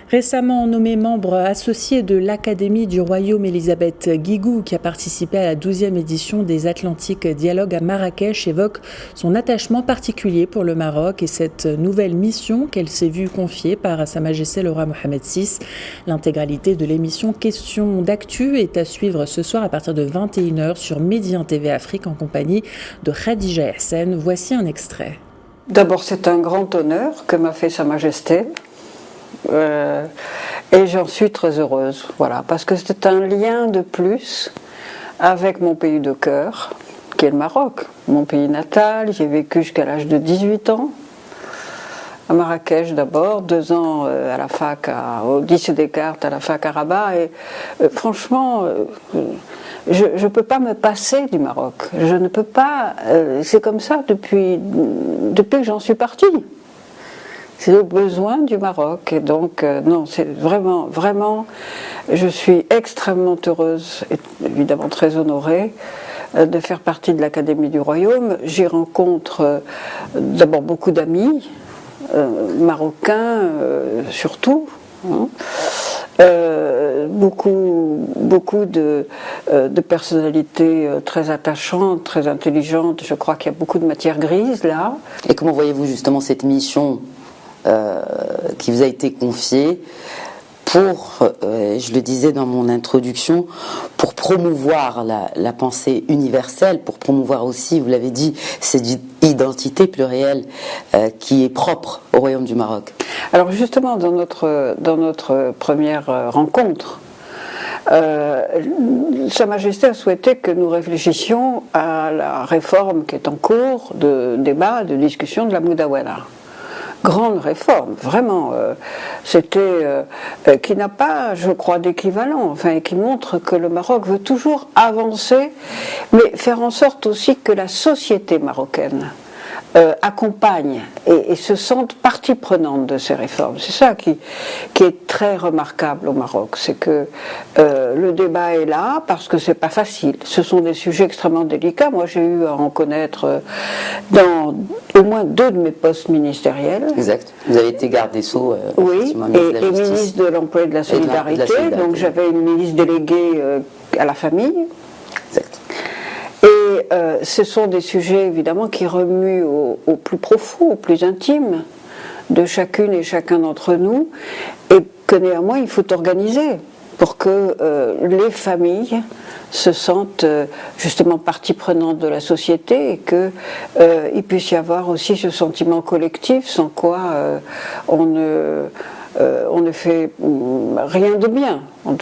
Récemment nommé membre associé de l'Académie du Royaume, Elisabeth Guigou, qui a participé à la 12e édition des Atlantiques Dialogues à Marrakech, évoque son attachement particulier pour le Maroc et cette nouvelle mission qu'elle s'est vue confier par Sa Majesté le Roi Mohammed VI. L'intégralité de l'émission Questions d'actu est à suivre ce soir à partir de 21h sur Médien TV Afrique en compagnie de Khadija Hassen. Voici un extrait. D'abord, c'est un grand honneur que m'a fait Sa Majesté. Et j'en suis très heureuse, voilà, parce que c'est un lien de plus avec mon pays de cœur, qui est le Maroc, mon pays natal. J'ai vécu jusqu'à l'âge de 18 ans, à Marrakech d'abord, 2 ans à la fac, au lycée Descartes, à la fac à Rabat, et franchement, je ne peux pas me passer du Maroc. Je ne peux pas, c'est comme ça depuis que j'en suis partie. C'est le besoin du Maroc, et donc non, c'est vraiment, je suis extrêmement heureuse et évidemment très honorée de faire partie de l'Académie du Royaume. J'y rencontre d'abord beaucoup d'amis, marocains surtout, hein. Beaucoup de personnalités très attachantes, très intelligentes. Je crois qu'il y a beaucoup de matière grise là. Et comment voyez-vous justement cette mission qui vous a été confiée pour, je le disais dans mon introduction, pour promouvoir la pensée universelle, pour promouvoir aussi, vous l'avez dit, cette identité plurielle qui est propre au Royaume du Maroc? Alors justement, dans notre première rencontre, Sa Majesté a souhaité que nous réfléchissions à la réforme qui est en cours de débat, de discussion de la Moudawana. Grande réforme, vraiment, qui n'a pas, je crois, d'équivalent, enfin, qui montre que le Maroc veut toujours avancer, mais faire en sorte aussi que la société marocaine accompagne et se sente partie prenante de ces réformes. C'est ça qui est très remarquable au Maroc, c'est que le débat est là parce que c'est pas facile. Ce sont des sujets extrêmement délicats. Moi, j'ai eu à en connaître dans au moins 2 de mes postes ministériels. Exact. Vous avez été garde des Sceaux, oui, et ministre de l'Emploi et de la Solidarité. Donc j'avais une ministre déléguée à la famille. Exact. Et ce sont des sujets évidemment qui remuent au plus profond, au plus intime de chacune et chacun d'entre nous, et que néanmoins il faut organiser pour que les familles se sentent justement partie prenante de la société et qu'il puisse y avoir aussi ce sentiment collectif sans quoi on ne fait rien de bien. En tout